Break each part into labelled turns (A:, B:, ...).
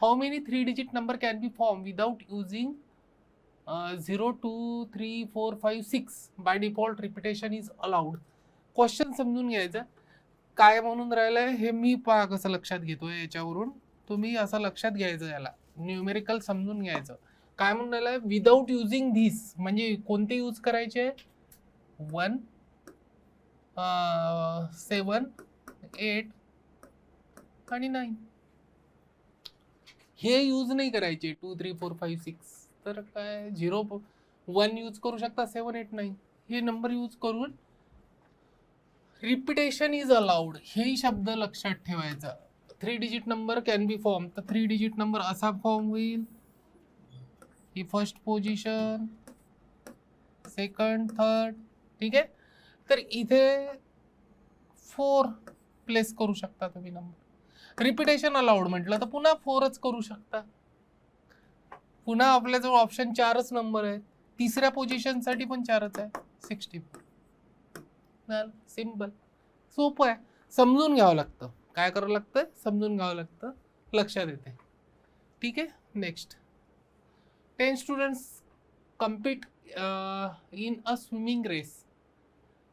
A: How many 3 digit number can be form without using 0, 2, 3, 4, 5, 6 by default repetition is allowed. Question समजून घ्यायचं काय म्हणून राहिलंय हे मी पहा कसं लक्षात घेतोय याच्यावरून. तुम्ही असं लक्षात घ्यायचं, याला न्यूमेरिकल समजून घ्यायचं. काय म्हणून राहिलंय विदाउट युझिंग धिस, म्हणजे कोणते यूज करायचे 1, 7, 8 आणि 9 हे यूज नाही करायचे. 2, 3, 4, 5, 6 तर काय 0, 1 यूज करू शकता, 7, 8, 9 हे नंबर यूज करून रिपिटेशन इज अलाउड हे शब्द लक्षात ठेवायचा. 3 digit number can be form, तर 3 डिजिट नंबर असा फॉर्म होईल, ही फर्स्ट पोझिशन, सेकंड, थर्ड. ठीक आहे, तर इथे 4 प्लेस करू शकता तुम्ही नंबर. रिपिटेशन अलाउड म्हटलं तर पुन्हा 4च करू शकता. पुन्हा आपल्याजवळ ऑप्शन 4च नंबर आहे. तिसऱ्या पोझिशन साठी पण 4च आहे, 64. सिंपल, सोपं आहे. समजून घ्यावं लागतं, काय करावं लागतं, समजून घ्यावं लागतं, लक्षात येते. ठीक आहे. Next, 10 students compete in a swimming race.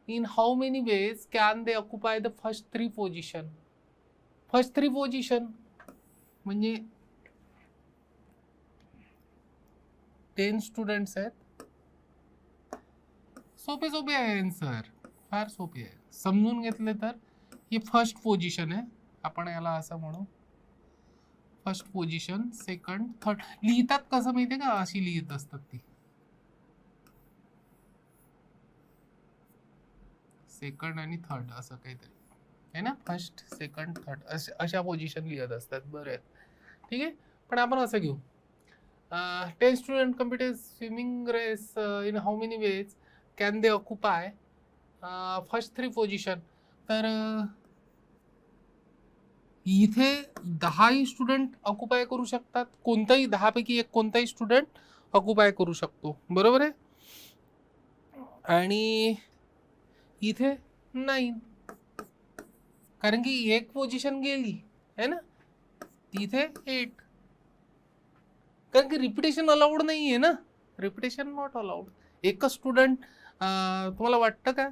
A: In how many ways can they occupy the first 3 position? First 3 position म्हणजे 10 स्टुडंट्स आहेत. सोपे सोपे आहे आन्सर, फार सोपे आहे. समजून घेतले तर ही फर्स्ट पोझिशन आहे, आपण याला असं म्हणू फर्स्ट पोझिशन, सेकंड, थर्ड. लिहितात कसं माहितीये का, अशी लिहित असतात ती, सेकंड आणि थर्ड असं काहीतरी आहे ना. फर्स्ट, सेकंड, थर्ड अशा पोझिशन लिहित असतात. बरं, ठीक आहे. पण आपण असं घेऊ, 10 student competed swimming race in how many ways can they occupy first 3 position. तर इथे 10ही स्टुडंट ऑक्युपाय करू शकतात, कोणताही 10 पैकी एक कोणताही स्टुडंट ऑक्युपाय करू शकतो, बरोबर आहे. आणि इथे 9, कारण की एक पोझिशन गेली आहे ना. इथे 8, कारण की रिपिटेशन अलाउड नाही आहे ना, रिपिटेशन नॉट अलाउड. एकच स्टुडंट, तुम्हाला वाटतं का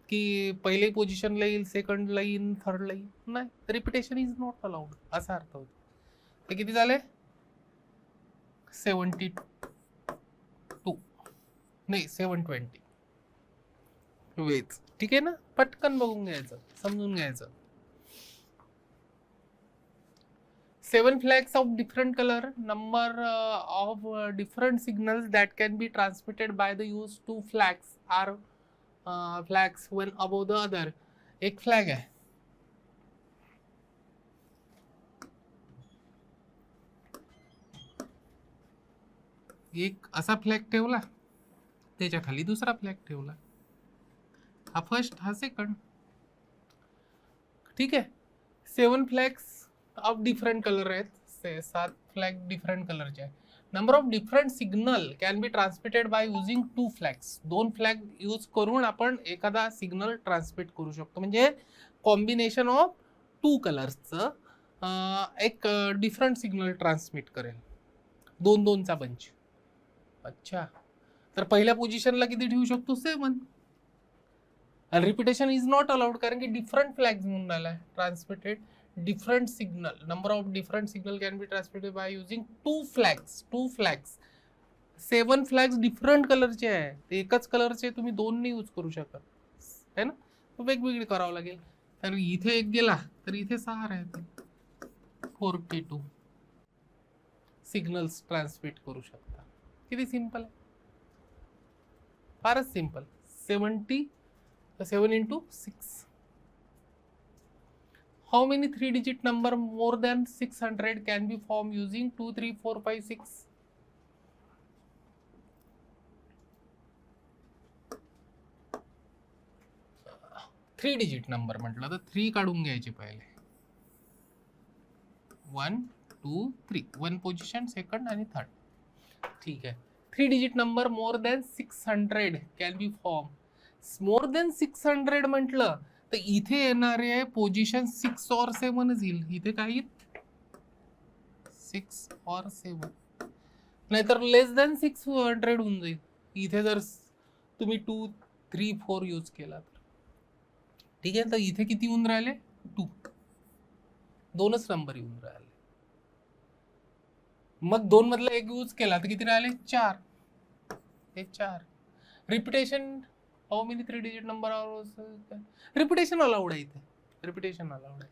A: की पहिले पोझिशनला येईल, सेकंडला येईल, थर्डला येईल? नाही, रिपिटेशन इज नॉट अलाउड असा अर्थ होतो. ते किती झाले, 72 नाही 720 वेज. ठीक आहे ना, पटकन बघून घ्यायचं, समजून घ्यायचं. 7 flags of different color, number of different signals that can be transmitted by the use 2 flags are flags one above the other. एक फ्लॅग आहे, एक असा फ्लॅग ठेवला, त्याच्या खाली दुसरा फ्लॅग ठेवला, हा फर्स्ट, हा सेकंड. ठीक आहे. 7 फ्लॅग्स ऑफ डिफरंट कलर आहेत, 7 फ्लॅग डिफरंट कलरचे आहे. Number of different signal can be transmitted by using 2 flags. 2 flag use करून आपण एखादा सिग्नल ट्रान्समिट करू शकतो, म्हणजे कॉम्बिनेशन ऑफ 2 कलर्सचं एक डिफरंट सिग्नल ट्रान्समिट करेल, 2-2चा बंच. अच्छा, तर पहिल्या पोझिशनला किती ठेवू शकतो, 7. आणि रिपिटेशन इज नॉट अलाउड, कारण की डिफरंट फ्लॅग्स म्हणून आलाय. Transmitted different signal, number of different signal can be transmitted by using 2 flags. 2 flags, 7 flags different कलरचे आहे, ते एकच कलरचे तुम्ही 2 नाही यूज करू शकत है ना, वेगवेगळे करावं लागेल. तर इथे एक गेला तर इथे 6 राहतील, 42 सिग्नल्स ट्रान्समिट करू शकता. किती सिंपल आहे, फारच simple. 7 into 6. How many 3 digit number more than 600 can be formed using 2, 3, 4, 5, 6? Three digit number म्हटलं तर 3 काढून घ्यायचे पहिले, 1, 2, 3, 1 पोझिशन, सेकंड आणि थर्ड. ठीक आहे. 3 digit number more than 600 can be form. More than 600 म्हटलं तर इथे येणारे पोझिशन 6 और 7च येईल. इथे काही 6 और 7, नाहीतर लेस दॅन 600 होऊन जाईल. इथे जर तुम्ही 2, 3, 4 यूज केला तर ठीक आहे. तर इथे किती येऊन राहिले? 2, दोनच नंबर येऊन राहिले. मग 2 मधला एक यूज केला तर किती राहिले? 4. हे 4. Repetition, how many 3 digit number repetition allowed आहे इथे. रिपिटेशन अलाउड आहे,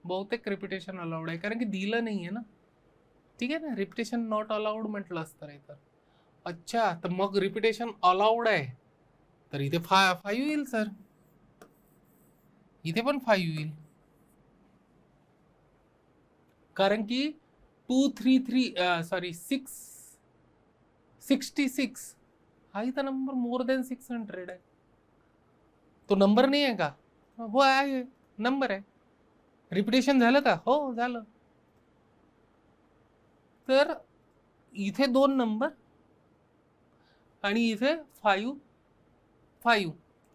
A: बहुतेक रिपिटेशन अलाउड आहे, कारण की दिलं नाही आहे ना. ठीक आहे ना, रिपिटेशन नॉट अलाउड म्हटलं असतं इथं. अच्छा, तर मग रिपिटेशन अलाउड आहे तर इथे 5 येईल सर. इथे पण 5 येईल, कारण की 233 सॉरी 66 हा इथं नंबर मोर दॅन 600 आहे. तो नंबर नाही आहे का? हो आहे, नंबर आहे. रिपिटेशन झालं का? हो झालं. तर इथे 2 नंबर आणि इथे 5.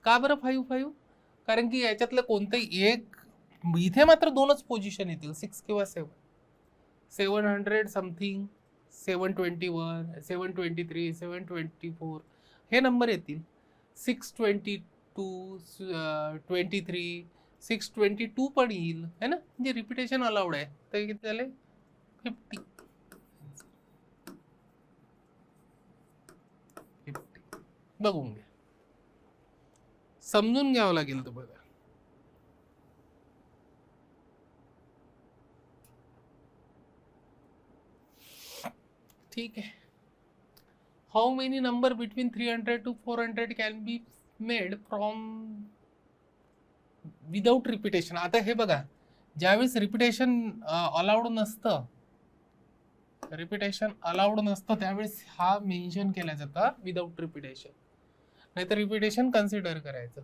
A: का बरं 5? कारण की याच्यातलं कोणतंही एक, इथे मात्र 2च पोझिशन येतील, 6 किंवा 7. 700 समथिंग, 721, 723, 724 हे नंबर येतील. 622, 23, 622 पण येईल है ना. म्हणजे रिपिटेशन अलाउड आहे. तर किती झाले? 50. बघून घ्या, समजून घ्यावं लागेल तुम्हाला. ठीक आहे. How many number between 300 to 400 can be made from without repetition. आता हे बघा, ज्यावेळेस रिपिटेशन अलाउड नसतं, त्यावेळेस हा मेन्शन केला जातं विदाउट रिपिटेशन, नाहीतर रिपिटेशन कन्सिडर करायचं.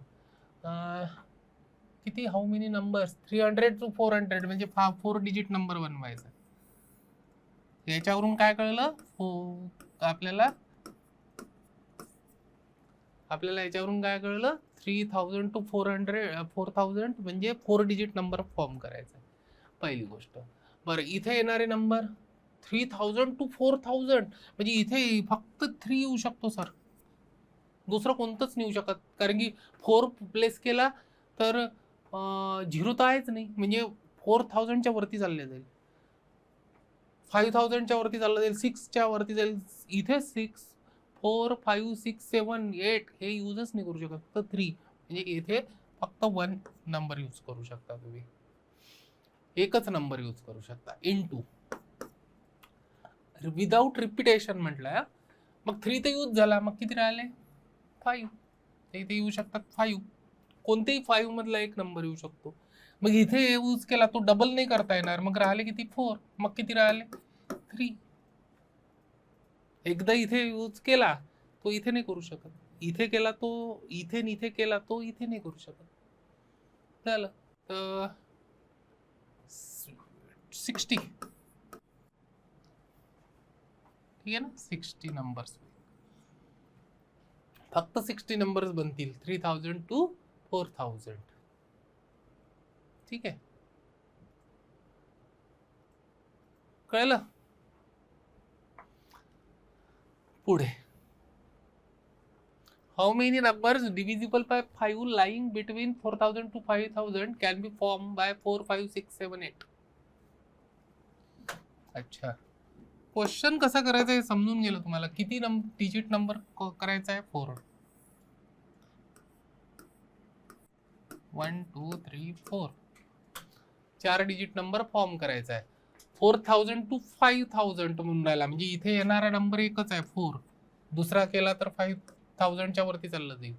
A: किती, हाऊ मेनी नंबर्स 300 to 400 म्हणजे 4 डिजिट नंबर बनवायचा. याच्यावरून काय कळलं आपल्याला याच्यावरून काय कळलं? 3000 to 4000 म्हणजे 4 डिजिट नंबर फॉर्म करायचा, पहिली गोष्ट. बरं, इथे येणारे नंबर 3000 to 4000 म्हणजे इथे फक्त 3 येऊ शकतो सर, दुसरं कोणतंच नाही येऊ शकत, कारण की 4 प्लेस केला तर 0 तर आहेच नाही, म्हणजे 4000च्या वरती चालले जाईल, 5000च्या वरती चाललं जाईल, 6च्या वरती जाईल. इथे 6, 4, 5, 6, 7, 8 हे यूजच नाही करू शकत, फक्त 3. म्हणजे इथे फक्त 1 नंबर यूज करू शकता तुम्ही, एकच नंबर यूज करू शकता. इनटू विदाउट रिपिटेशन म्हटलं. मग 3 तर यूज झाला, मग किती राहिले? 5. इथे येऊ शकतात 5, कोणतेही 5 मधला एक नंबर येऊ शकतो. मग इथे यूज केला तो डबल नाही करता येणार, मग राहिले किती? 4. मग किती राहिले? 3. एकदा इथे यूज केला तो इथे नाही करू शकत, इथे केला तो इथे केला तो इथे नाही करू शकत. झालं. तर 60, ठीक आहे ना, 60 नंबर्स, फक्त 60 नंबर्स बनतील 3000 to 4000. ठीक आहे, कळलं? पुढे, how many numbers divisible by 5 lying between 4000 to 5000 can be form by 4, 5, 6, 7, 8. अच्छा, क्वेश्चन कसा करायचा हे समजून गेलं तुम्हाला. किती डिजिट नंबर करायचा आहे? 4. 1, 2, 3, 4 4 डिजिट नंबर फॉर्म करायचा आहे. 4000 to 5000 म्हणून राहिला, म्हणजे इथे येणारा नंबर एकच आहे 4, दुसरा केला तर 5000च्या वरती चाललं जाईल.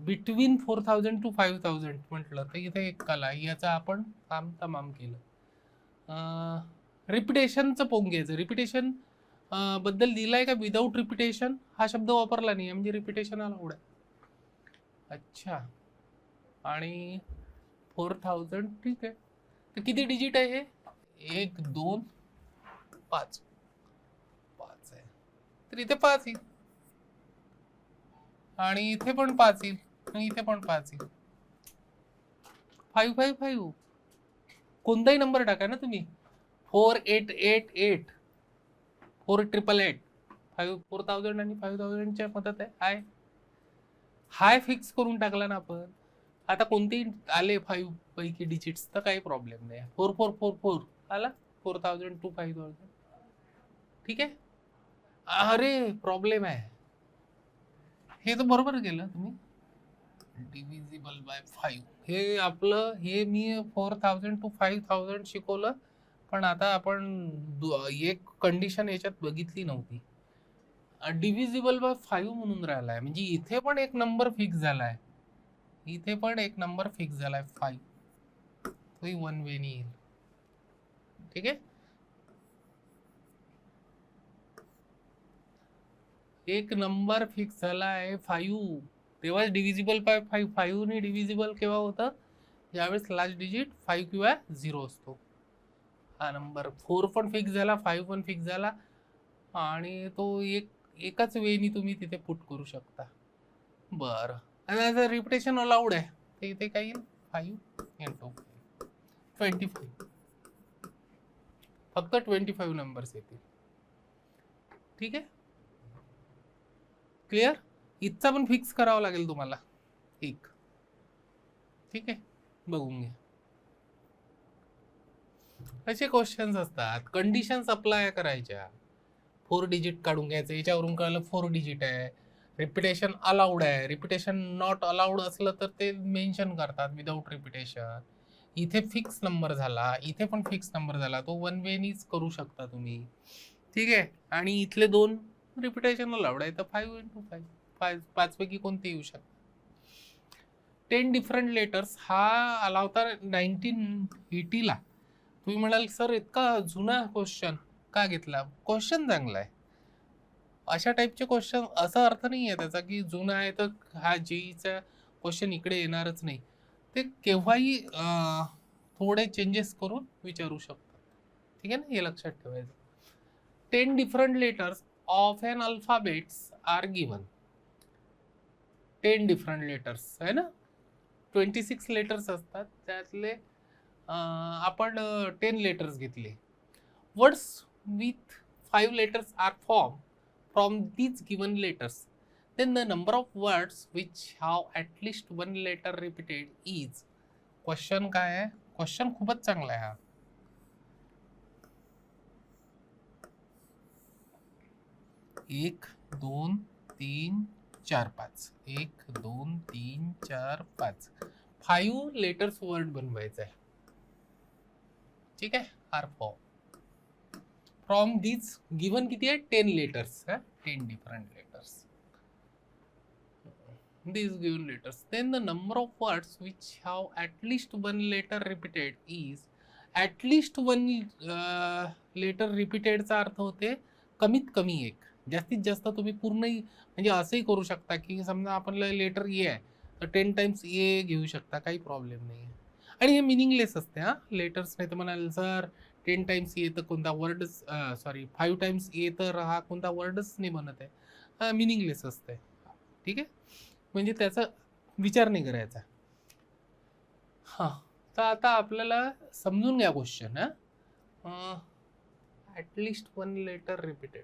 A: बिटवीन 4000 to 5000 म्हटलं तर इथे एक काला, याचा आपण काम तमाम केलं. रिपिटेशनचं पोंग घ्यायचं. रिपिटेशन बद्दल दिलाय का? विदाउट रिपिटेशन हा शब्द वापरला नाही, म्हणजे रिपिटेशन अलाउड आहे. अच्छा, आणि 4000 ठीक आहे. तर किती डिजिट आहे हे? 1, 2, 5 आहे, तर इथे 5 येईल, आणि इथे पण 5 येईल, आणि इथे पण 5 येईल. 5, 5, 5 कोणताही नंबर टाका ना तुम्ही. 4888 4888 4000 आणि 5000च्या मदत आहे. हाय फिक्स करून टाकला ना आपण. आता कोणतेही आले 5 पैकी डिजिट्स तर काही प्रॉब्लेम नाही. 4444 आला 4000 to 5000. ठीक आहे. अरे प्रॉब्लेम आहे. हे तर बरोबर केलं तुम्ही. डिव्हिजिबल बाय 5 हे आपलं, हे मी 4000 to 5000 शिकवलं, पण आता आपण एक कंडिशन याच्यात बघितली नव्हती. डिव्हिजिबल बाय 5 म्हणून राहिलाय, म्हणजे इथे पण एक नंबर फिक्स झालाय. इथे पण एक नंबर फिक्स झालाय 5. तोही वन वे नी येईल. ठीक आहे. एक नंबर फिक्स झाला आहे 5, तेव्हाच डिव्हिजिबल बाय 5. 5 ने डिव्हिजिबल केव्हा होतं? ज्यावेळेस लास्ट डिजिट 5 किंवा 0 असतो. हा नंबर 4 पण फिक्स झाला, 5 पण फिक्स झाला, आणि तो एकाच वेनी तुम्ही तिथे पुट करू शकता. बरं, आणि रिपिटेशन अलाउड आहे, तर इथे काय येईल? 5 into 25. फक्त 25 नंबर्स येतील. ठीक आहे. क्लिअर? इथचा पण फिक्स करावा लागेल तुम्हाला एक. ठीक आहे, बघून घ्या. असे क्वेश्चन्स असतात, कंडिशन्स अप्लाय करायच्या. 4 डिजिट काढून घ्यायचं, याच्यावरून कळलं 4 डिजिट आहे. रिपिटेशन अलाउड आहे. रिपिटेशन नॉट अलाउड असलं तर ते मेन्शन करतात विदाउट रिपिटेशन. इथे फिक्स नंबर झाला, इथे पण फिक्स नंबर झाला, तो वन वेनीच करू शकता तुम्ही. ठीक आहे. आणि इथले 2 रिपिटेशन अलाउड आहे, तर 5 into 5 5 पैकी कोणते येऊ शकतात. 10 डिफरंट लेटर्स हा आला होता 1980ला. तुम्ही म्हणाल सर इतका जुना क्वेश्चन का घेतला? क्वेश्चन चांगला आहे. अशा टाईपचे क्वेश्चन, असा अर्थ नाही आहे त्याचा की जुना आहे तर हा जेईचा क्वेश्चन इकडे येणारच नाही. ते केव्हाही थोडे चेंजेस करून विचारू शकतात. ठीक आहे ना, हे लक्षात ठेवायचं. 10 different letters of an alphabets are given. 10 different letters आहे ना, 26 लेटर्स असतात, त्यातले आपण 10 लेटर्स घेतले. Words with 5 letters are form from these given letters. Then the number of words which have at least one letter repeated is. Question काय आहे? Question खूपच चांगला आहे हा. 1 2 3 4 5 1 2 3 4 5 5 लेटर्स वर्ड बनवायचं आहे. ठीक आहे. Are form from these given किती आहे? 10 letters. 10 different letters. These given letters. Then the number of words which have at least one letter repeated is. At least one letter repeated चा अर्थ होते कमीत कमी एक. जास्तीत जास्त तुम्ही पूर्णही, म्हणजे असंही करू शकता की समजा आपल्याला लेटर ए आहे तर 10 टाइम्स ए घेऊ शकता, काही प्रॉब्लेम नाही आहे. आणि हे मिनिंगलेस असते हा लेटर्स. नाही तर म्हणाल सर 10 टाइम्स ए तर कोणता वर्डच, सॉरी 5 टाइम्स ए तर हा कोणता वर्डच नाही बनत आहे, मिनिंगलेस असते. ठीक आहे, म्हणजे त्याचा विचार नाही करायचा. हां, तर आता आपल्याला समजून घ्या question. At least one letter repeated.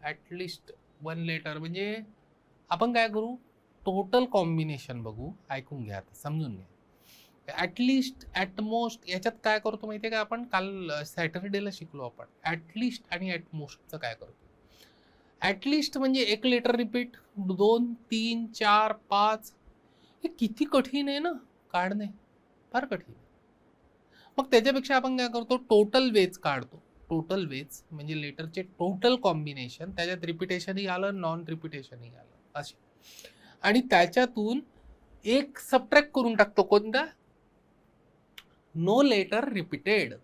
A: At least one letter म्हणजे आपण काय करू? टोटल कॉम्बिनेशन बघू. ऐकून घ्या, आता समजून घ्या. ॲटलिस्ट, ॲटमोस्ट याच्यात काय करतो माहिती आहे का? आपण काल सॅटरडेला शिकलो आपण ॲटलिस्ट आणि ॲटमोस्टचं काय करतो. ॲटलिस्ट म्हणजे एक लेटर रिपीट, 2 3 4 5. हे किती कठीण आहे ना काढणे, फार कठीण. मग त्याच्यापेक्षा आपण काय करतो? टोटल वेज काढतो. टोटल वेज म्हणजे लेटरचे टोटल कॉम्बिनेशन, त्याच्यात रिपिटेशनही आलं, नॉन रिपिटेशनही आलं असे, आणि त्याच्यातून एक सबट्रॅक्ट करून टाकतो. कोणता? No letter repeated.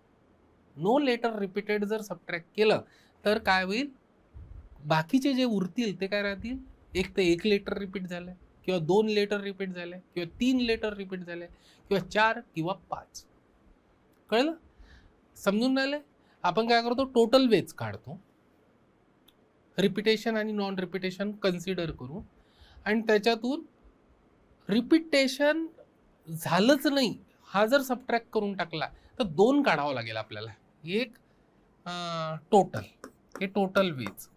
A: No letter repeated जर सबट्रॅक्ट केलं तर काय होईल? बाकीचे जे उरतील ते काय राहतील? एक तर एक लेटर रिपीट झालं, किंवा 2 लेटर रिपीट झाले, किंवा 3 लेटर रिपीट झाले, किंवा 4 किंवा 5. कळलं? समजून राहिले? आपण काय करतो? टोटल वेज काढतो, रिपिटेशन आणि नॉन रिपिटेशन कन्सिडर करू, आणि त्याच्यातून रिपिटेशन झालंच नाही हा जर सबट्रॅक्ट करून टाकला तर 2 काढावं लागेल आपल्याला. एक टोटल, हे टोटल वेज.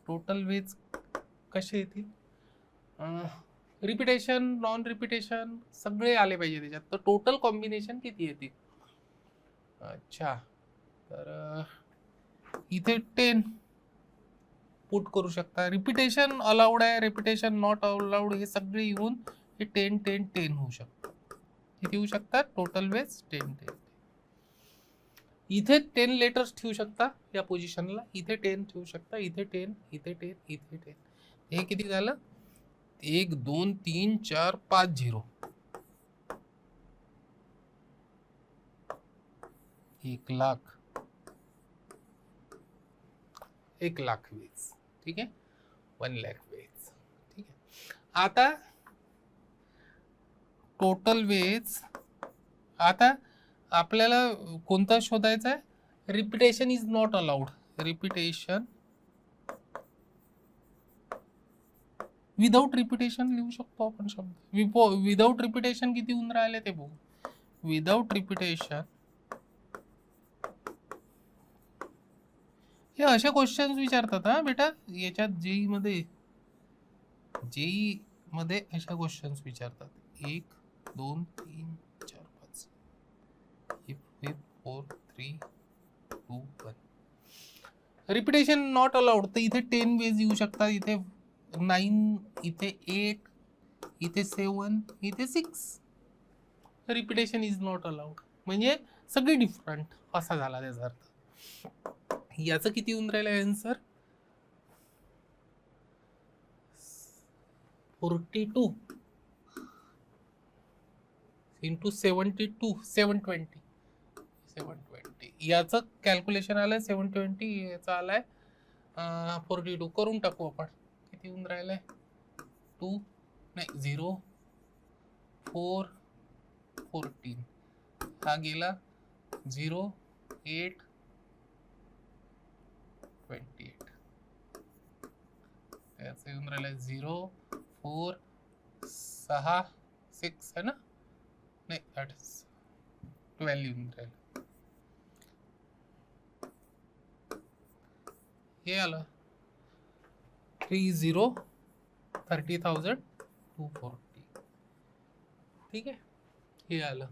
A: टोटल वेज कसे येतील? रिपिटेशन, नॉन रिपिटेशन सगळे आले पाहिजे त्याच्यात. तर टोटल कॉम्बिनेशन किती येते? अच्छा, तर इथे 10 पुट करू शकता. रिपिटेशन अलाउड आहे, रिपिटेशन नॉट अलाउड, हे सगळे येऊन हे 10 10 10 होऊ शकतात. किती होऊ शकतात? Total ways 10 10. इथे 10 लेटर्स ठेवू शकता या पोझिशनला, इथे 10 ठेवू शकता, इथे 10, इथे 10, इथे 10. हे किती झालं? 1 2 3 4 5 0. 1,00,000, 1,00,000 वेज. ठीक आहे, 1,00,000 वेज. ठीक आहे. आता टोटल वेज, आता आपल्याला कोणता शोधायचा आहे? Repetition is not allowed. Repetition without repetition लिहू शकतो आपण शब्द. विदाउट रिपिटेशन किती होऊन राहिले ते बघू. विदाउट रिपिटेशन हे असे क्वेश्चन्स विचारतात हा बेटा याच्यात. जेई मध्ये अशा क्वेश्चन्स विचारतात. 1 2 3 4 5 4 3 2 1. रिपिटेशन नॉट अलाउड, तर इथे 10 वेज येऊ शकतात. इथे 9, इथे 8, इथे 7, इथे 6. रिपिटेशन इज नॉट अलाउड म्हणजे सगळी डिफरंट असा झाला त्याचा अर्थ. याचं किती होऊन राहिलं आन्सर? 42 इंटू 72, 720. 720 याचं कॅल्क्युलेशन आलंय. 720 याचं आलाय 42. करून टाकू आपण. किती होऊन राहिलंय? 2 नाही 0 4 14. हा गेला 0 8 28. त्याचं येऊन राहिलंय 0 4 6 6 है ना, नाही 12 येऊन राहिलं. हे आलं 30 30,000 240. ठीक आहे, हे आलं.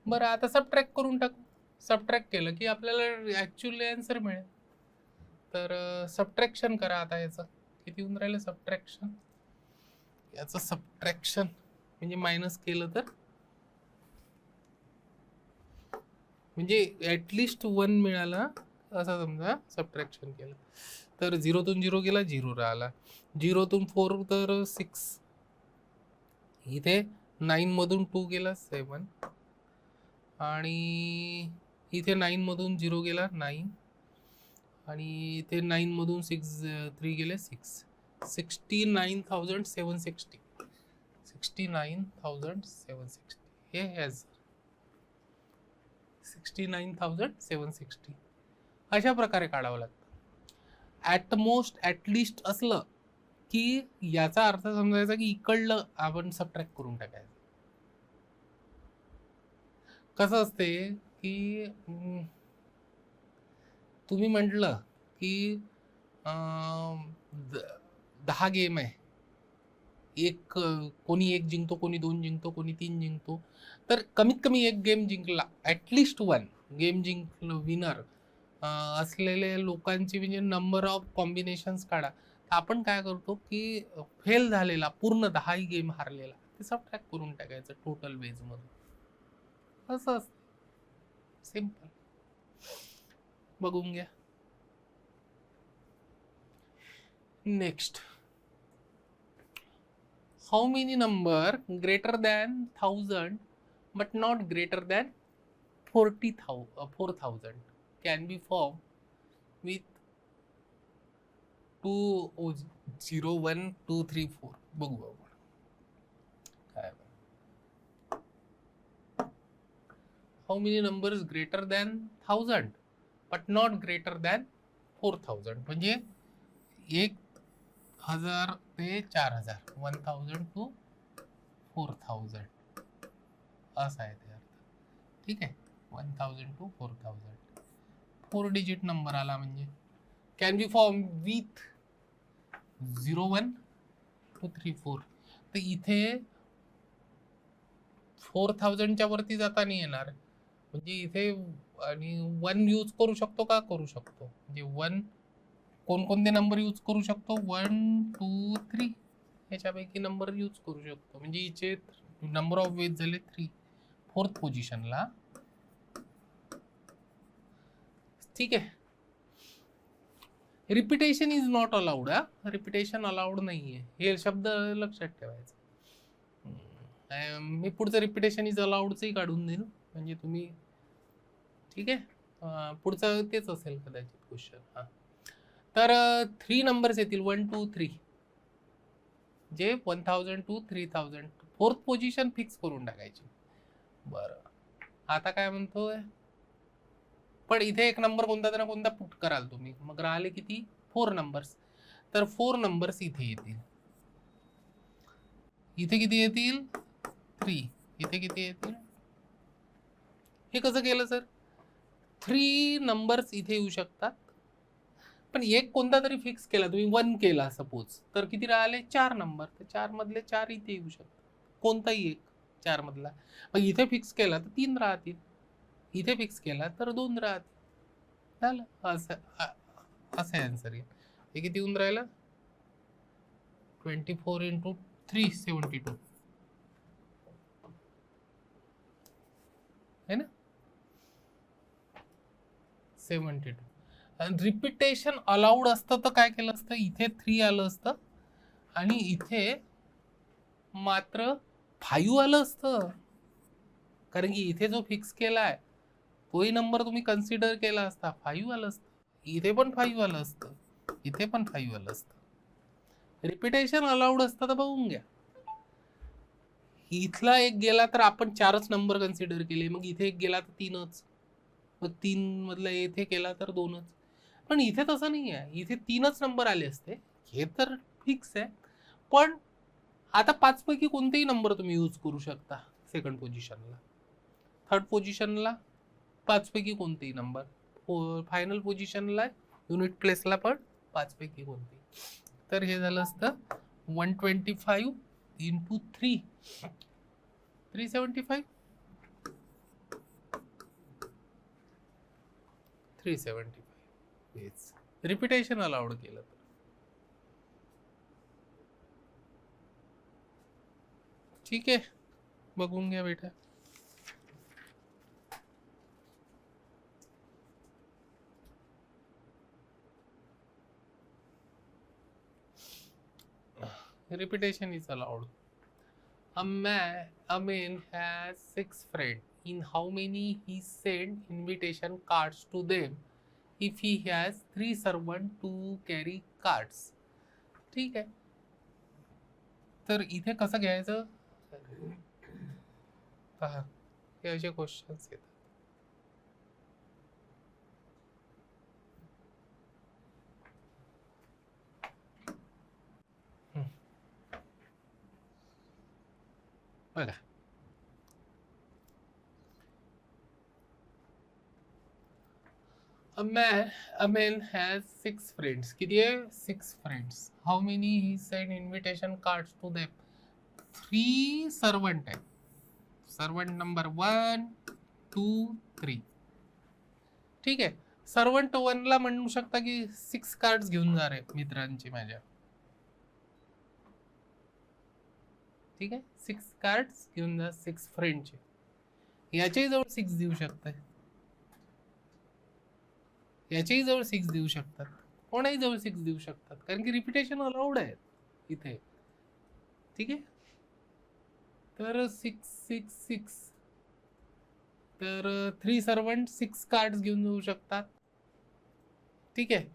A: बरं, आता सबट्रॅक्ट करून टाकू. सबट्रॅक्ट केलं की आपल्याला ॲक्च्युअली आन्सर मिळेल. तर सबट्रॅक्शन करा आता. याचं किती होऊन राहिलं सबट्रॅक्शन? याचं सबट्रॅक्शन म्हणजे मायनस केलं तर म्हणजे ॲटलिस्ट 1 मिळाला असं समजा. सबट्रॅक्शन केलं तर 0तून 0 गेला 0 राहिला. 0तून 4 तर 6. इथे 9 मधून 2 गेला 7. आणि इथे 9 मधून 0 गेला 9. आणि इथे 9 मधून 3 गेले 6. 69,760. 69,760 हे हॅज 69,760 अशा प्रकारे काढावं लागतं. ॲट मोस्ट ॲटलिस्ट असलं की याचा अर्थ समजायचा की इकडलं आपण सबट्रॅक्ट करून टाकायचं. कसं असते की तुम्ही म्हटलं की 10 गेम आहे, कोणी 1 जिंकतो, कोणी 2 जिंकतो, कोणी 3 जिंकतो. तर कमीत कमी 1 गेम जिंकला, ॲटलिस्ट 1 गेम जिंकलं विनर असलेले लोकांची म्हणजे नंबर ऑफ कॉम्बिनेशन्स काढा. आपण काय करतो की फेल झालेला पूर्ण 10 गेम हारलेला ते सबट्रॅक्ट करून टाकायचं टोटल वेज मध्ये. असं असतं, सिंपल. बघून घ्या. Next, how many number greater than 1000 but not greater than 4,000 can be formed with 2 0 1 2 3 4. बघू आपण काय. how many numbers greater than 1000 but not greater than 4,000 म्हणजे 1,000 ते 4,000, 1,000 to 4,000 असा आहे ते अर्थ. ठीक आहे. 1000 to 4000 4 डिजिट नंबर आला म्हणजे can be form with 01 to 34. तर इथे 4000च्या वरती जाता नाही येणार, म्हणजे इथे आणि 1 यूज करू शकतो का? करू शकतो. म्हणजे 1 कोणकोणते नंबर यूज करू शकतो? 1 2 3 ह्याच्यापैकी नंबर यूज करू शकतो. म्हणजे इथे नंबर ऑफ वेज झाले 3 4th पोझिशनला. ठीक आहे. Repetition is not allowed. Repetition allowed नाहीये, हे शब्द लक्षात ठेवायचं. मी पुढचं रिपिटेशन इज अलाउडचंही काढून देईन, म्हणजे तुम्ही ठीक आहे. पुढचं तेच असेल कदाचित क्वेश्चन. हां, तर 3 नंबर्स येतील 1 2 3, जे 1000 to 3000. 4th पोझिशन फिक्स करून टाकायची. बरं, आता काय म्हणतोय, पण इथे एक नंबर कोणता ना कोणता पुट कराल तुम्ही, मग राहिले किती? 4 नंबर्स. तर 4 नंबर्स इथे येतील. इथे किती येतील? 3. इथे किती येतील? हे कसं केलं सर? 3 नंबर्स इथे येऊ शकतात, पण एक कोणता तरी फिक्स केला तुम्ही, 1 केला सपोज, तर किती राहिले? 4 नंबर. तर 4 मधले 4 इथे येऊ शकतात, कोणताही एक 4 मधला. मग इथे फिक्स केला तर 3 राहतील, इथे फिक्स केला तर 2 राहतील. झालं. असं आन्सर येईल. हे किती येऊन राहिलं? 24 into 3 72 है ना, 72. रिपिटेशन अलाउड असतं तर काय केलं असतं, इथे 3 आलं असतं आणि इथे मात्र 5 आलं असतं, कारण की इथे जो फिक्स केलाय तोही नंबर तुम्ही कन्सिडर केला असता, 5 आलं असतं. इथे पण 5 आलं असतं, इथे पण 5 आलं असतं. रिपिटेशन अलाउड असतं तर बघून घ्या. इथला एक गेला तर आपण 4च नंबर कन्सिडर केले, मग इथे एक गेला तर 3च, मग 3 मधला इथे केला तर 2च. पण इथे तसं नाही आहे, इथे 3च नंबर आले असते, हे तर फिक्स आहे. पण आता 5 पैकी कोणतेही नंबर तुम्ही यूज करू शकता. सेकंड पोझिशनला, थर्ड पोझिशनला 5 पैकी कोणतेही नंबर, फायनल पोझिशनला युनिट प्लेसला पण 5 पैकी कोणतेही. तर हे झालं असतं 125 into 3 375 375. रिपिटेशन अलाउड केलं तर ठीक आहे. बघून घ्या बेटा. Repetition is allowed. A man has 6 friends. In how many he send invitation cards to them if he has 3 servants to carry cards? ठीक आहे. तर इथे कसं घ्यायचं पहा, हे असे क्वेश्चन्स येतात. बघा, A man has 6 friends. किती आहे? 6 friends. How many he sent invitation cards to them? 3 servant आहे. Servant number 1 2 3. ठीक आहे. सर्वंट 1 ला म्हणू शकता की 6 कार्ड्स घेऊन जा रे मित्रांची माझ्या. ठीक आहे, 6 कार्ड्स घेऊन जा 6 फ्रेंडचे. याच्याही जवळ 6 देऊ शकताय, याच्याही जवळ 6 देऊ शकतात, कोणाही जवळ 6 देऊ शकतात, कारण की रिपिटेशन अलाउड आहे इथे. ठीक आहे. तर 6 6 6, तर 3 सर्वंट 6 कार्ड्स घेऊन जाऊ शकतात. ठीक आहे.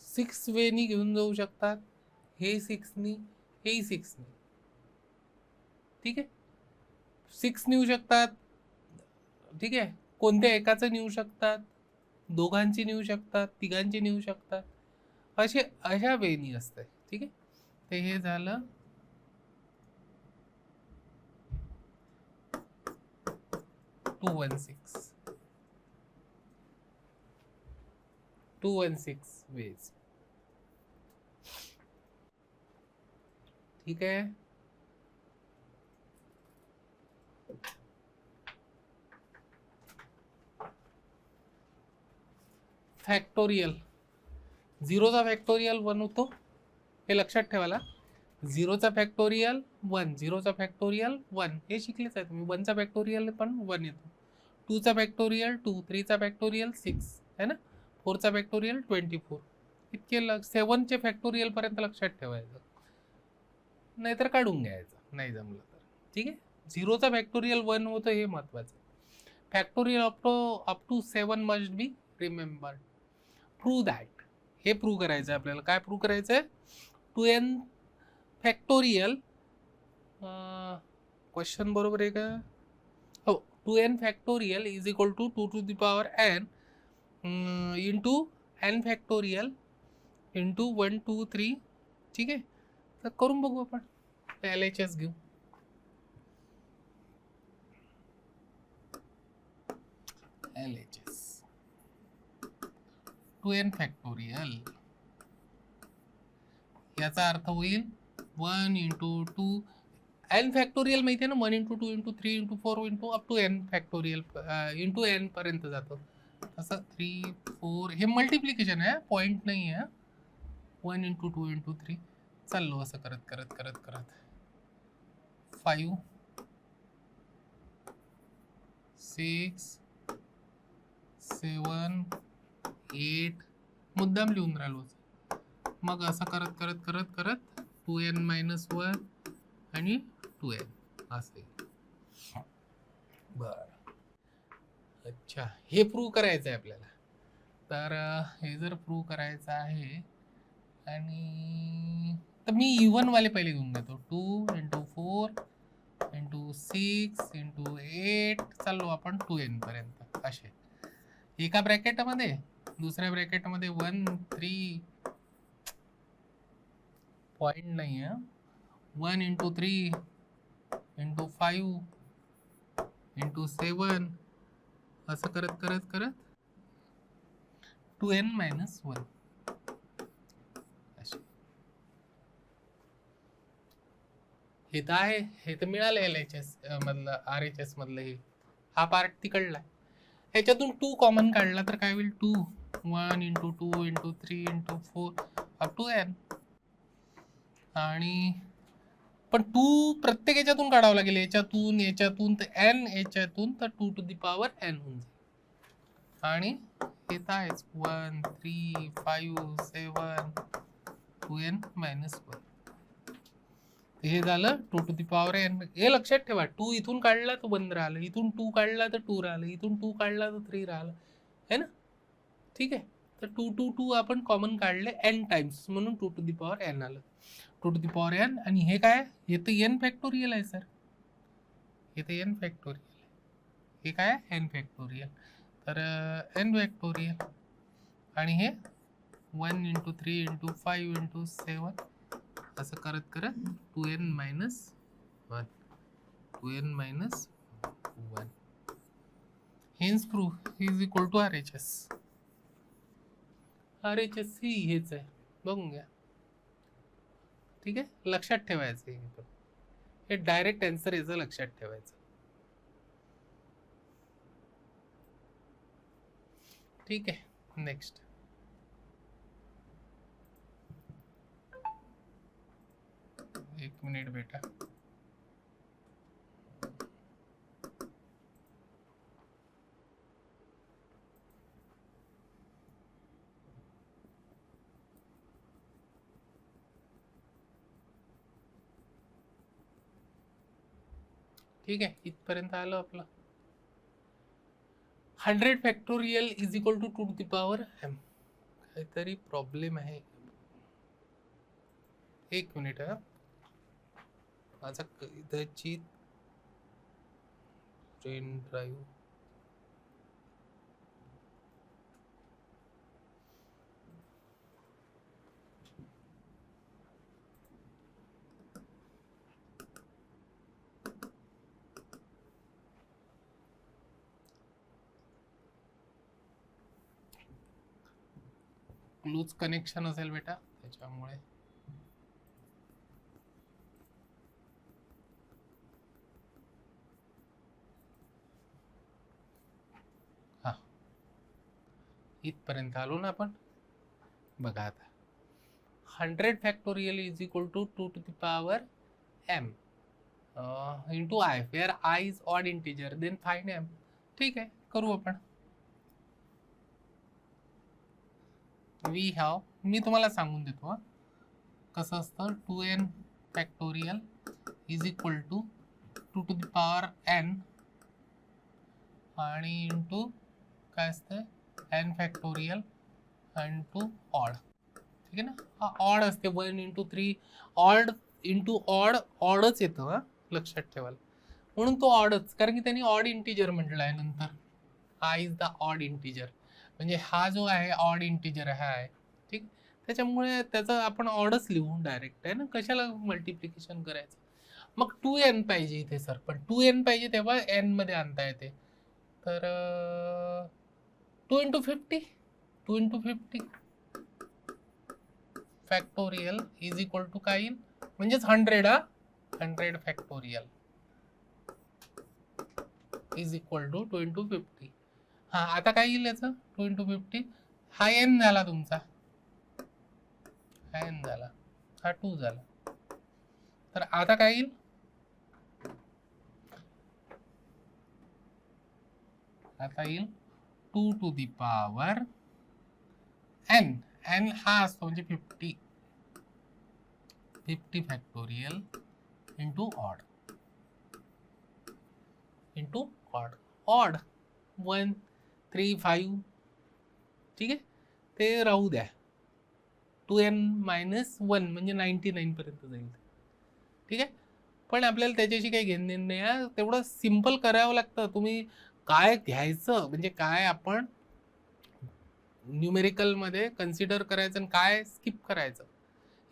A: 6 वेनी घेऊन जाऊ शकतात, हे 6 नी, हेही 6 नी. ठीक आहे. 6 नेऊ शकतात. ठीक आहे, कोणत्या एकाचं नेऊ शकतात, दोघांची नेऊ शकतात, तिघांची नेऊ शकतात, अशा वेनी असते. ठीक आहे. ते हे झालं 216 वेज. ठीक आहे. फॅक्टोरियल, झिरोचा फॅक्टोरियल 1 होतो, हे लक्षात ठेवायला. झिरोचा फॅक्टोरियल 1, झिरोचा फॅक्टोरियल 1 हे शिकलेच आहे तुम्ही. 1चा फॅक्टोरियल पण 1 येतो, 2चा फॅक्टोरियल 2, 3चा फॅक्टोरियल 6 है ना, 4चा फॅक्टोरियल 24. इतके 7चे फॅक्टोरियल पर्यंत लक्षात ठेवायचं, नाहीतर काढून घ्यायचं नाही जमलं तर. ठीक आहे. झिरोचा फॅक्टोरियल 1 होतं हे महत्वाचं. Factorial up to 7 must be remembered. Prove that, हे प्रूव्ह करायचं आहे आपल्याला. काय प्रूव्ह करायचं आहे? 2n फॅक्टोरियल, क्वेश्चन बरोबर आहे का? हो, 2n factorial is equal to 2 to the power n into n factorial into 1 2 3. ठीक आहे, तर करून बघू आपण. LHS घेऊ. LHS 2n फॅक्टोरियल, याचा अर्थ होईल 1 इंटू 2 n फॅक्टोरियल माहिती आहे ना, 1 into 2 into 3 into 4 into up to n factorial into n पर्यंत जातो. तसं 3 4 हे मल्टिप्लिकेशन आहे, पॉईंट नाही आहे. 1 इंटू 2 इंटू 3 चाललो असं करत करत करत करत 5 6 7 8 मुद्दाम लिहून राहिलो. मग असं करत करत करत करत 2n मायनस 1 आणि 2n असे. बर, अच्छा, हे प्रूव्ह करायचं आहे आपल्याला. तर हे जर प्रूव्ह करायचं आहे, आणि तर मी इव्हन वाले पहिले घेऊन घेतो. 2 इंटू 4 इंटू 6 इंटू 8 चाललो आपण 2n पर्यंत असे. एका ब्रॅकेटमध्ये, दुसऱ्या ब्रॅकेटमध्ये 1 3 पॉईंट नाही आहे. 1 इंटू 3 इंटू 5 इंटू 7 असं करत करत करत 2n मायनस 1 असे. हे तर आहे, हे तर मिळालं LHS मधलं, RHS मधलं. हे हा पार्ट तिकडला. ह्याच्यातून 2 कॉमन काढला तर काय होईल? 2 1 into 2 into 3 into 4 up to n. आणि पण 2 प्रत्येक याच्यातून काढावं लागेल, याच्यातून याच्यातून तर n याच्यातून, तर 2 टू दी पॉवर n होऊन जाईल. आणि हे तर आहेच 1 3 5 7 2n मायनस 1. हे झालं 2 टू दी पॉवर n. हे लक्षात ठेवा, 2 इथून काढला तर 1 राहिलं, इथून 2 काढला तर 2 राहिलं, इथून 2 काढला तर 3 राहिलं, है ना. ठीक आहे, तर 2 2 2 आपण कॉमन काढले n टाइम्स, म्हणून 2 टू दी पॉवर n आलं. 2 टू दी पॉवर n, आणि हे काय? हे तर n फॅक्टोरियल आहे सर, हे तर n फॅक्टोरियल. हे काय आहे? n factorial. तर n फॅक्टोरियल, आणि हे 1 इंटू 3 इंटू 5 इंटू 7 असं करत करत 2n minus 1, 2n minus 1. Hence proof is equal to RHS. RHS ही हेच आहे, बघून घ्या. ठीक आहे, लक्षात ठेवायचं. हे डायरेक्ट आन्सर याचं लक्षात ठेवायचं. ठीक आहे, नेक्स्ट. एक मिनिट बेटा. ठीक आहे, इथपर्यंत आलं आपलं. 100 factorial is equal to 2 to the power m. काहीतरी प्रॉब्लेम आहे. एक मिनिट हा, माझा इथची पेन ड्राईव्ह. लूज कनेक्शन असेल बेटा त्याच्यामुळे. हा इथपर्यंत आलो ना आपण. बघा आता 100 factorial is equal to 2 to the power m into I, where I is odd integer, then find m. ठीक आहे, करू आपण. वी हॅव, मी तुम्हाला सांगून देतो कसं असतं. 2n factorial is equal to 2 to the power n आणि इंटू काय असतं n फॅक्टोरियल इंटू ऑड. ठीक आहे ना, हा ऑड असते 1 into 3 ऑड इंटू ऑड, ऑडच येतं हा, लक्षात ठेवाल. म्हणून तो ऑडच, कारण की त्यांनी ऑड इंटिजर म्हटलं आहे नंतर. हा इज द ऑड इंटिजर, म्हणजे हा जो आहे ऑड इंटिजर आहे. ठीक, त्याच्यामुळे त्याचं आपण ऑडच लिहू डायरेक्ट आहे ना, कशाला मल्टिप्लिकेशन करायचं. मग 2n पाहिजे इथे सर, पण 2n पाहिजे तेव्हा n मध्ये आणता येते. तर 2 into 50, 2 into 50 factorial is equal to काय येईल, म्हणजेच 100. 100 factorial is equal to 2 into 50. हा आता काय येईल याचं 2 into 50, हा n झाला तुमचा, हा n झाला, हा 2 झाला. तर आता काय येईल, आता येईल 2 to the power n. n हा असतो म्हणजे 50 factorial into odd, into odd. Odd 1 3 5. ठीक आहे, ते राहू द्या. 2n - 1 म्हणजे 99 पर्यंत जाईल. ठीक आहे, पण आपल्याला त्याच्याशी काही घेणं देणं नाही आहे. तेवढं सिम्पल करावं लागतं. तुम्ही काय घ्यायचं म्हणजे काय आपण न्यूमेरिकलमध्ये कन्सिडर करायचं आणि काय स्किप करायचं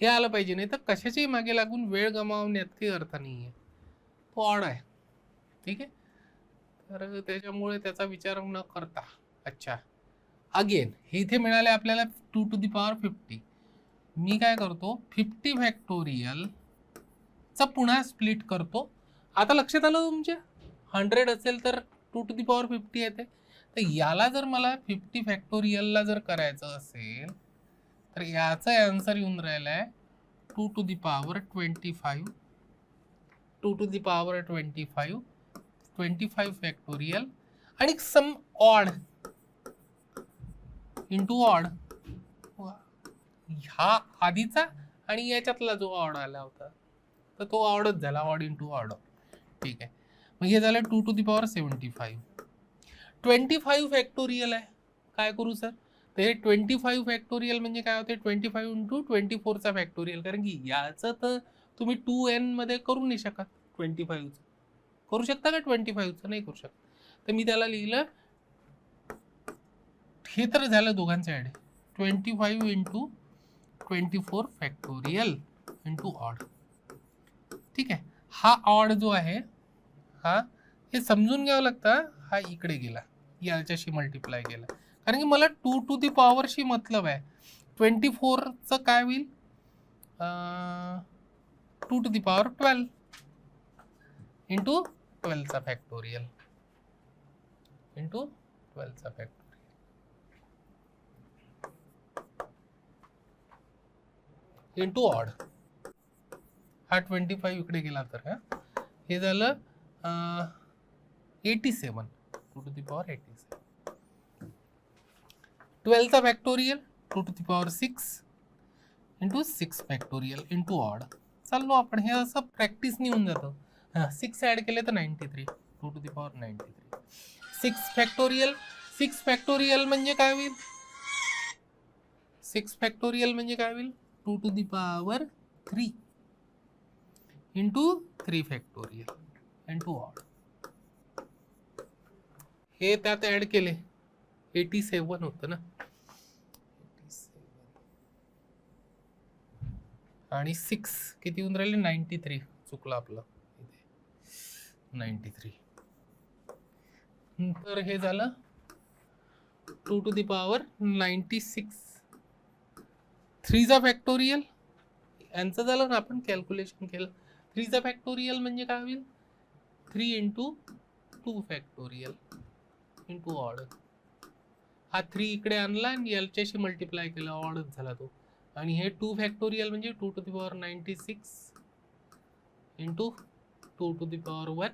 A: हे आलं पाहिजे. नाही तर कशाच्याही मागे लागून वेळ गमावण्यात काही अर्थ नाही आहे. तो ऑड आहे. ठीक आहे, तर त्याच्यामुळे त्याचा विचार न करता. अच्छा, अगेन हे इथे मिळाले आपल्याला 2 to the power 50. मी काय करतो 50 फॅक्टोरियल चा पुन्हा स्प्लिट करतो. आता लक्षात आलं तुमच्या, 100 असेल तर 2 to the power 50 येते. तर याला जर मला 50 फॅक्टोरियलला जर करायचं असेल तर याचा आन्सर येऊन राहिला आहे 2 to the power 25. 2 to the power 25 factorial आणि सम ऑड इंटू ऑड. हा आधीचा आणि याच्यातला जो ऑड आला होता तर तो ऑडच झाला, ऑड इंटू ऑड. ठीक आहे, मग हे झालं 2 to the power 75. 25 फॅक्टोरियल आहे. काय करू सर, तर हे 25 फॅक्टोरियल म्हणजे काय होते 25 इंटू 24चा फॅक्टोरियल. कारण की याचं तर तुम्ही 2n मध्ये करू नाही शकत. 25चं करू शकता का, 25चं नाही करू शकत. तर मी त्याला लिहिलं, हे तर झालं दोघांचं add, 25 into 24 factorial into odd. ठीक आहे, हा ऑड जो आहे हा हे समजून घ्यावं लागतं. हा इकडे गेला, याच्याशी मल्टिप्लाय केला, कारण की मला 2 to the powerशी मतलब आहे. 24चं काय होईल 2 to the power 12 इंटू 12चा फॅक्टोरियल इंटू 12चा फॅक्टोरियल इंटू ऑड. हा 25 इकडे गेला तर हे झालं 87, 2 to the power 87. 12चा factorial 2 to the power 6 into 6 factorial into odd. चाललो आपण, हे असं प्रॅक्टिसनी होऊन जातं. 6 ॲड केले तर 93, 2 to the power 93. 6 factorial, 6 factorial म्हणजे काय होईल, 6 फॅक्टोरियल म्हणजे काय होईल 2 to the power 3 into 3 factorial into odd. हे त्यात ॲड केले 87 होतं ना, 87 आणि 6 किती होऊन राहिले 93. चुकलं आपलं इथे 93. तर हे झालं 2 to the power 96 3चा फॅक्टोरियल, यांचं झालं ना, आपण कॅल्क्युलेशन केलं. 3चा फॅक्टोरियल म्हणजे काय होईल, 3 इंटू 2 फॅक्टोरियल इंटू ऑड. हा 3 इकडे आणला आणि याच्याशी मल्टिप्लाय केला, ऑडच झाला तो. आणि हे 2 फॅक्टोरियल म्हणजे 2 to the power 96 into 2 to the power 1,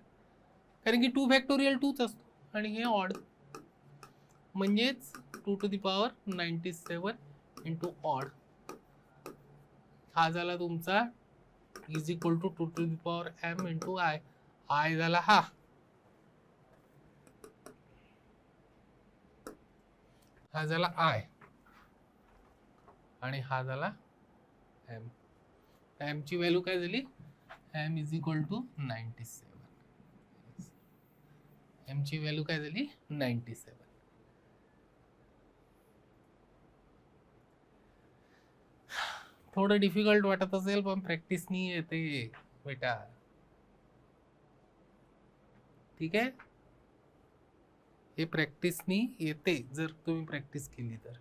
A: कारण की 2 फॅक्टोरियल 2च असतो आणि हे ऑड, म्हणजेच 2 to the power 97 into odd. हा झाला तुमचा is equal to 2 to the power m into I. I झाला हा झाला आय आणि हा झाला एम. एम ची व्हॅल्यू काय झाली, M is equal to 97. M ची व्हॅल्यू काय झाली, 97. थोडं डिफिकल्ट वाटत असेल पण प्रॅक्टिसनी येते बेटा, ठीक आहे. हे प्रॅक्टिसनी येते जर तुम्ही प्रॅक्टिस केली तर.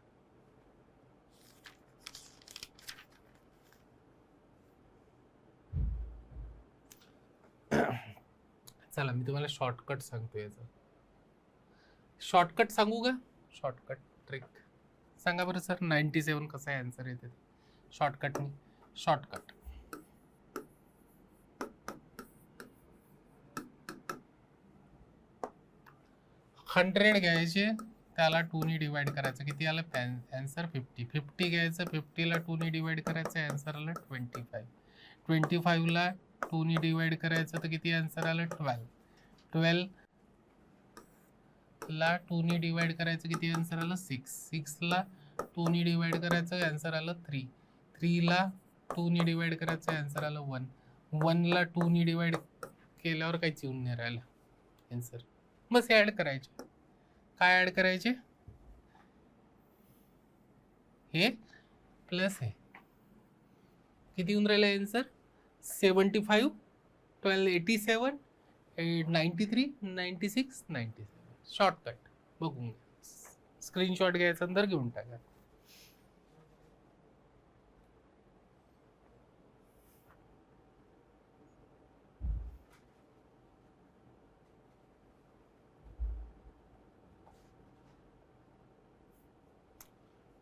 A: चला मी तुम्हाला शॉर्टकट सांगतो याचा. शॉर्टकट सांगू का, शॉर्टकट ट्रिक सांगा बरं सर. 97 कसा आन्सर येते शॉर्टकटनी. शॉर्टकट 100 घ्यायचे, त्याला 2 ने डिवाइड करायचं, किती आलं आन्सर 50. 50 घ्यायचं, 50 ला 2 ने डिवाइड करायचं, आन्सर आलं 25. 25 ला 2 ने डिवाइड करायचं तर किती आन्सर आलं 12. 12 ला 2 ने डिवाइड करायचं, किती आन्सर आलं 6. 6 ला 2 ने डिवाइड करायचं, आन्सर आलं 3. 3 ला 2 ने डिवाइड करायचं, आन्सर आलं 1. 1 ला 2 ने डिवाइड केल्यावर काहीच येऊन नाही राहिलं आन्सर. बस हे ऍड करायचे. काय ऍड करायचे, हे प्लस हे, किती येऊन राहिलं आन्सर 75, 12 87, 93, 96, 97. शॉर्टकट बघून घ्या, स्क्रीनशॉट घ्यायचा नंतर घेऊन टाका.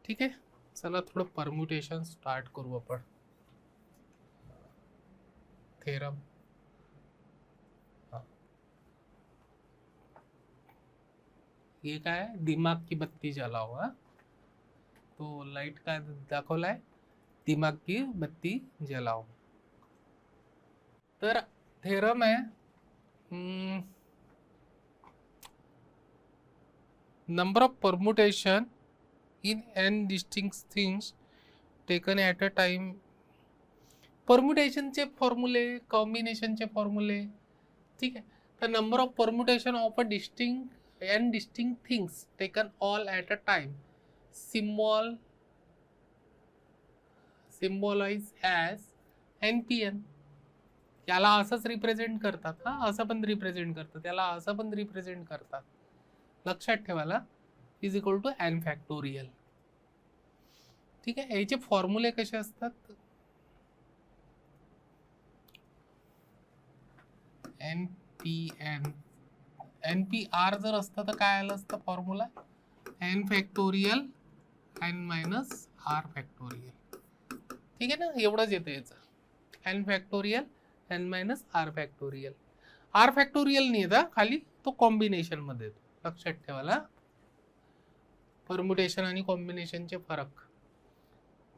A: ठीक आहे. चला थोडं परम्युटेशन स्टार्ट करू आपण. थेरम, ये काय आहे, दिमाग की बत्ती जलाओ. तो लाईट काय दाखवलाय, दिमाग की बत्ती जलाओ. तर थेरम आहे, number of permutation in n distinct things taken at a time. परम्युटेशनचे फॉर्म्युले, कॉम्बिनेशनचे फॉर्म्युले, ठीक आहे. तर number of permutation of a distinct n distinct things taken all at a time symbolize as npn. याला असंच रिप्रेझेंट करतात, हा असं पण रिप्रेझेंट करतात, याला असं पण रिप्रेझेंट करतात. लक्षात ठेवायला, इज इक्वल टू n फॅक्टोरियल. ठीक आहे. याचे फॉर्म्युले कसे असतात, npn, npr जर असतं तर काय आलं असतं formula, n factorial n minus r factorial. ठीक आहे ना, एवढंच येतं याचं, n factorial n minus r factorial. r factorial नाही येतं खाली, तो कॉम्बिनेशन मध्ये येतो. लक्षात ठेवायला, परम्युटेशन आणि कॉम्बिनेशनचे फरक.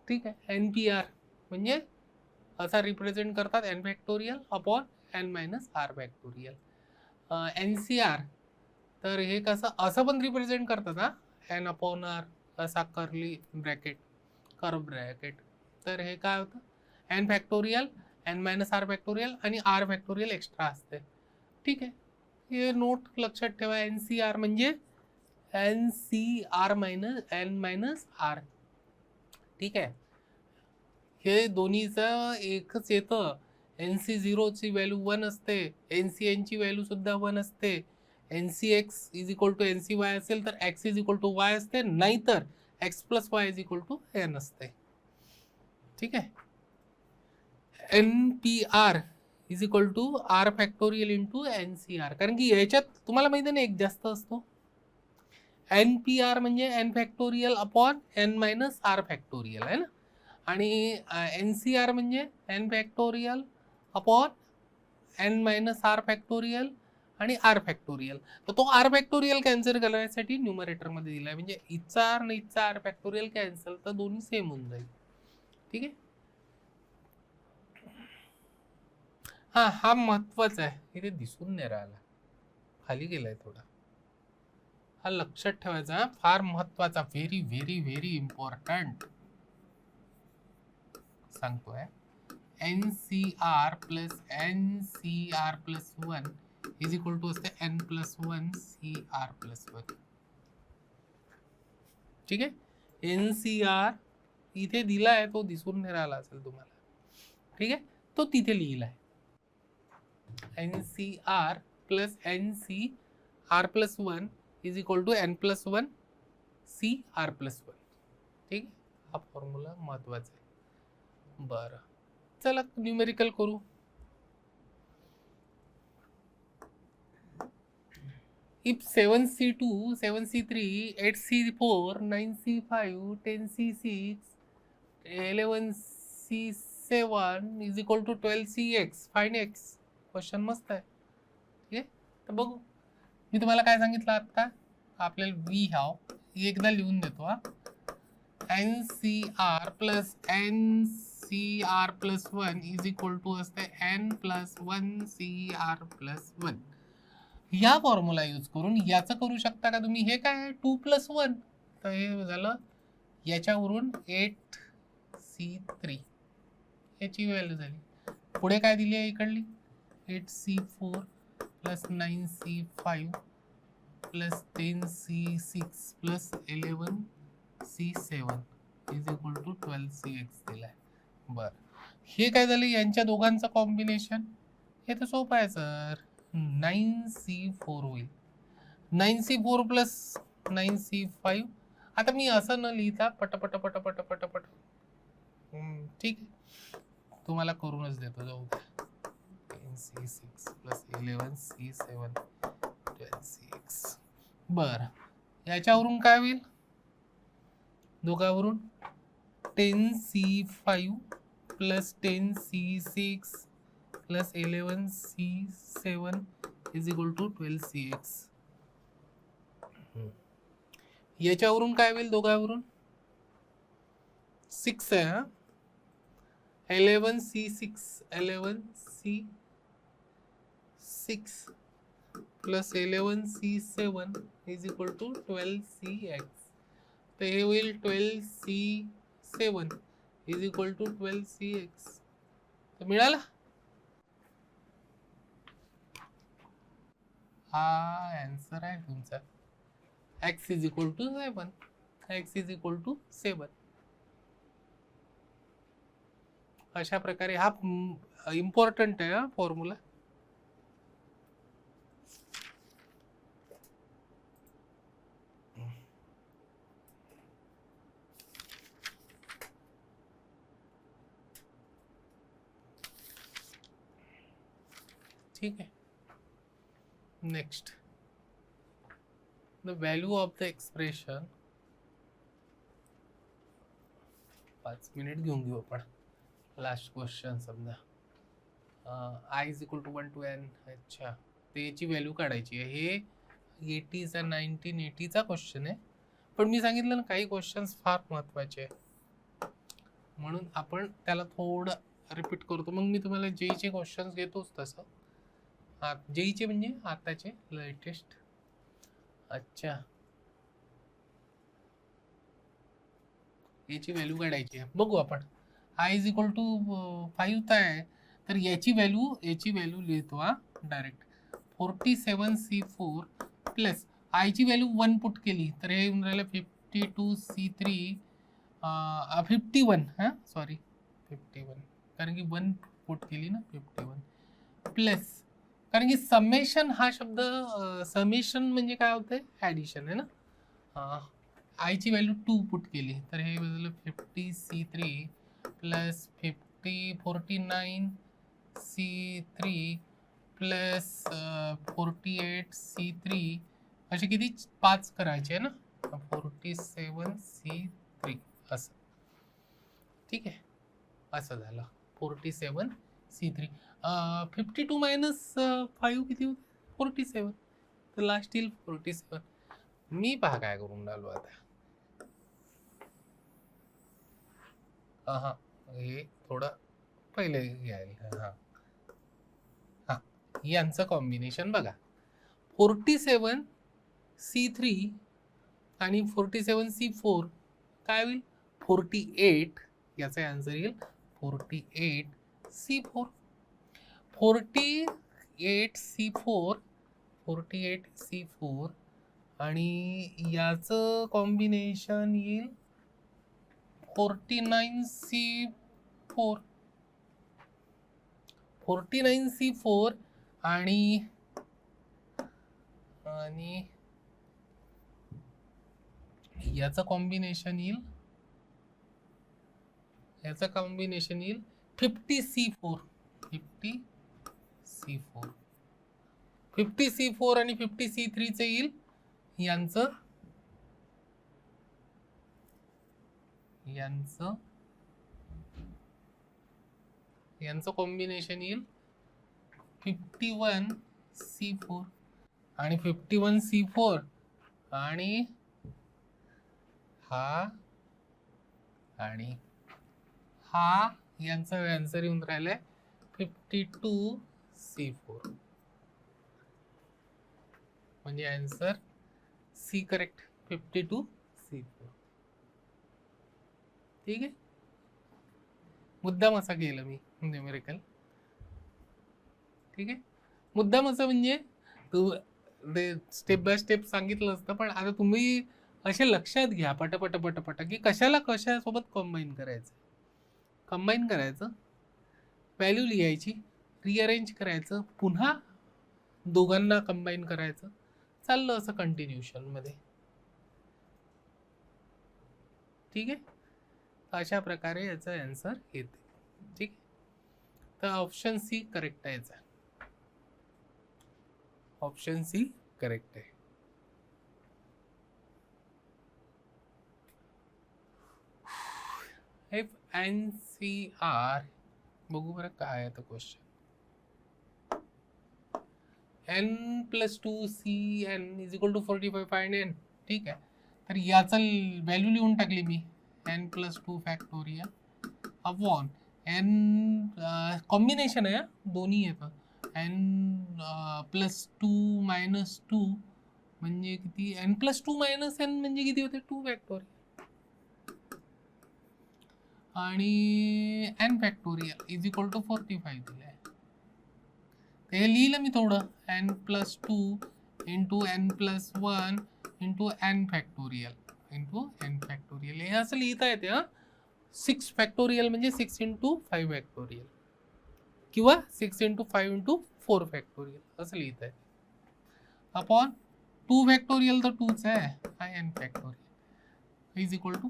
A: ठीक आहे. npr म्हणजे असा रिप्रेझेंट करतात n factorial upon n minus r factorial. ncr तर हे कसं असं पण रिप्रेझेंट करतात, हा n अपॉन r असा कर्ली ब्रॅकेट, कर्व ब्रॅकेट. तर हे काय होतं, n factorial n minus r factorial आणि r फॅक्टोरियल एक्स्ट्रा असते. ठीक आहे. हे नोट लक्षात ठेवा, ncr म्हणजे ncr minus n minus r. ठीक आहे. हे दोन्हीचं एकच येतं. NC0 ची व्हॅल्यू 1 असते, NCN ची व्हॅल्यू सुद्धा 1 असते. NCX is equal to NCY असेल तर x is equal to y असते, नाहीतर x plus y is equal to n असते. ठीक आहे. NPR is equal to R factorial into NCR, कारण की याच्यात तुम्हाला माहिती आहे ना एक जास्त असतो. NPR म्हणजे N factorial upon N minus R factorial आहे ना, आणि NCR म्हणजे N factorial upon N minus R factorial आणि R फॅक्टोरियल. तर तो R फॅक्टोरियल कॅन्सल करण्यासाठी न्यूमरेटरमध्ये दिला आहे, म्हणजे इथचा R आणि इथचा R फॅक्टोरियल कॅन्सल, तर दोन्ही सेम होऊन जाईल. ठीक आहे. हा महत्वाचा आहे, इथे दिसून नाही राहिला, खाली गेलाय थोडा. हा लक्षात ठेवायचा, फार महत्वाचा, व्हेरी व्हेरी व्हेरी इम्पॉर्टंट सांगतोय. NCR plus NCR plus 1 is equal to असते N प्लस 1 CR प्लस 1. ठीक आहे. NCR इथे दिला आहे, तो दिसून नाही राहिला असेल तुम्हाला. ठीक आहे, तो तिथे लिहिला आहे. NCR plus NCR plus 1 is equal to N plus 1 CR plus 1. ठीक आहे, हा फॉर्म्युला महत्वाचा आहे. बरं, चला न्यूमेरिकल करू. If 7C2, 7C3, 8C4, 9C5, 10C6, 11C7 is equal to 12CX, find X. Question मस्त आहे. ठीक आहे, तर बघू. मी तुम्हाला काय सांगितलं आता, आपल्याला V हाव एकदा लिहून देतो. NCR plus NCR plus 1 is equal to असते N प्लस 1 CR प्लस 1. या फॉर्म्युला यूज करून याचं करू शकता का तुम्ही. हे काय 2 प्लस 1, तर हे झालं याच्यावरून 8C3 याची व्हॅल्यू झाली. पुढे काय दिली आहे इकडली, 8C4 plus 9C5 plus 10C6 plus 11C7 is equal to 12CX दिलाय. बरं, हे काय झालं, यांच्या दोघांचं कॉम्बिनेशन. हे तर सोपं आहे सर, 9C4 होईल. 9C4 plus 9C5. आता मी असं न लिहिता पटपट पटपट पटपट, ठीक आहे, तुम्हाला करूनच देतो, जाऊ द्या. 10C6 plus 11C7 12CX. बरं, याच्यावरून काय होईल, दोघावरून 10C5 plus 10C6 plus 11C7 is equal to 12CX. याच्यावरून काय होईल, दोघावरून 6 आहे हा, 11C6 plus 11C7 is equal to 12CX. तर हे होईल 12C7 is equal to 12CX. तर मिळाला. हा आन्सर आहे तुमचा. X is equal to 7. X is equal to 7. अशा प्रकारे हा इम्पॉर्टंट आहे हा फॉर्म्युला. ठीक आहे. Next, the value of the expression. 5 minute घेऊ आपण. लास्ट क्वेश्चन समजा, I is equal to 1 to N. अच्छा, तर याची व्हॅल्यू काढायची आहे. हे 80चा 1980चा क्वेश्चन आहे, पण मी सांगितलं ना काही क्वेश्चन्स फार महत्त्वाचे आहे, म्हणून आपण त्याला थोडं रिपीट करतो. मग मी तुम्हाला जेईचे क्वेश्चन्स घेतोच तसं. जेईचे म्हणजे आताचे लेटेस्ट. अच्छा, याची व्हॅल्यू काढायची आहे, बघू आपण. I इज इक्वल टू 5 आहे, तर याची व्हॅल्यू लिहितो हा डायरेक्ट. 47C4 प्लस I ची व्हॅल्यू 1 पुट केली तर हे येऊन राहिलं 52C3 51. हां सॉरी 51, कारण की 1 पुट केली ना, 51 प्लस, कारण की समेशन हा शब्द, समेशन म्हणजे काय होतं, ॲडिशन आहे ना. I ची व्हॅल्यू 2 पुट केली तर हे झालं 50C3 plus 49C3 plus 48C3 असे किती 5 करायचे आहे ना, 47C3 असं. ठीक आहे, असं झालं 47C3. 52 मायनस 5 किती होते? 47. तर लास्ट येईल 47. मी पहा काय करून राहिलो आता. हा हे थोडं पहिले घ्यायला. हा यांचं कॉम्बिनेशन बघा, 47C3 आणि 47C4 काय होईल? 48. याचा आन्सर येईल 48C4. 48C4 आणि याचं कॉम्बिनेशन येईल 49C4. 49C4 आणि याचं कॉम्बिनेशन येईल 50C4. 50C4 आणि 50C3 चे येईल यांचं कॉम्बिनेशन येईल 51C4 आणि 51C4 आणि हा यांचा आन्सर येऊन राहिलाय 52C4. म्हणजे आन्सर सी करेक्ट, 52C4. ठीक आहे, मुद्दाम असा केलं मी न्यूमेरिकल. ठीक आहे, मुद्दाम असं म्हणजे तू स्टेप बाय स्टेप सांगितलं असतं, पण आता तुम्ही असे लक्षात घ्या पट की कशासोबत कंबाईन करायचं, व्हॅल्यू लिहायची, रिअरेंज करायचं, पुन्हा दोघांना कंबाईन करायचं, चाललं असं कंटिन्युएशन मध्ये. ठीक आहे, अशा प्रकारे याचा आन्सर येते. ठीक, तर ऑप्शन सी करेक्ट आहे. याचा ऑप्शन सी करेक्ट आहे. FNCR बघू बरं काय आहे तो क्वेश्चन. n+2cn = 45 find n. ठीक आहे, तर याचा व्हॅल्यू लिहून टाकली मी, n+2 factorial upon n. Combination आहे, दोन्ही येतं. n+2 - 2 म्हणजे किती? n+2 - n म्हणजे किती होते? 2 फॅक्टोरियल आणि n फॅक्टोरियल = 45 दिलं आहे. ते लिहिलं मी थोडं, n+2 × n+1 × n फॅक्टोरियल हे असं लिहिता येते. 6 फॅक्टोरियल म्हणजे 6 × 5 फॅक्टोरियल किंवा 6 × 5 × 4 फॅक्टोरियल असं लिहिता येते. अपॉन 2 फॅक्टोरियल तर 2च आहे, n फॅक्टोरियल =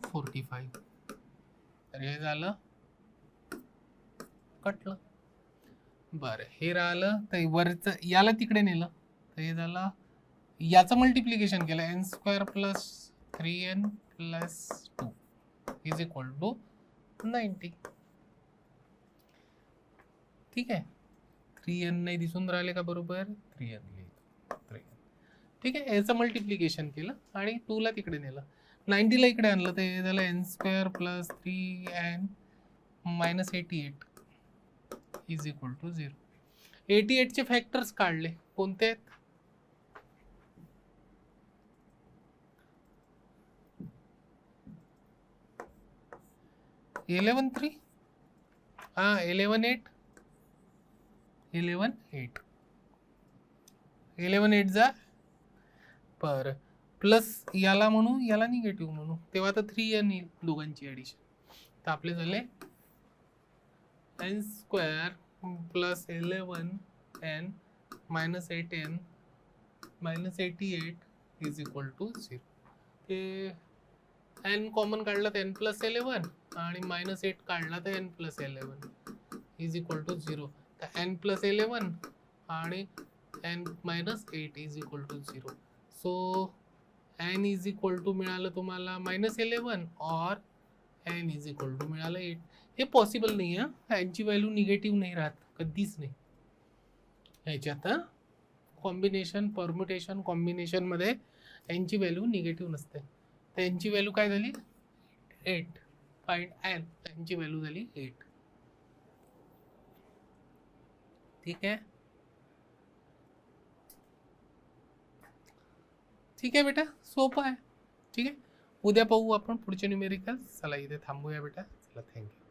A: 45. तर हे झालं, कटलं. बरं, हे राहिलं, तर वरचं याला तिकडे नेलं, तर हे झालं, याचं मल्टिप्लिकेशन केलं, n² + 3n + 2 = 90. ठीक आहे, 3n नाही दिसून राहिले का? बरोबर 3n लिहितो, 3n. ठीक आहे, याचं मल्टिप्लिकेशन केलं आणि 2 ला तिकडे नेलं, 90 ला इकडे आणलं, तर हे झालं n² + 3n - 88 = 0. 88 चे फॅक्टर्स काढले, कोणते आहेत? - 11 8 जा पर प्लस याला म्हणू, याला निगेटिव्ह म्हणू, तेव्हा तर 3n येईल दोघांची ॲडिशन. तर आपले झाले n² + 11n - 8n - 88 = 0. ते n कॉमन काढलं तर n + 11 आणि -8 काढला तर n+11 इज इक्वल टू 0. तर n+11 आणि n-8 is equal to 0. So n is equal to मिळालं तुम्हाला -11 और n इज इक्वल टू मिळालं 8. हे पॉसिबल नाही आहे, यांची व्हॅल्यू निगेटिव्ह नाही राहत कधीच नाही ह्याच्यात. कॉम्बिनेशन परम्युटेशन कॉम्बिनेशनमध्ये यांची व्हॅल्यू निगेटिव्ह नसते. तर यांची व्हॅल्यू काय झाली 8. फाइंड n, यांची व्हॅल्यू झाली 8. ठीक आहे, ठीक आहे बेटा, सोपं आहे. ठीक आहे, उद्या पाहू आपण पुढचे न्यूमेरिकल. चला इथे थांबूया बेटा. चला, थँक्यू.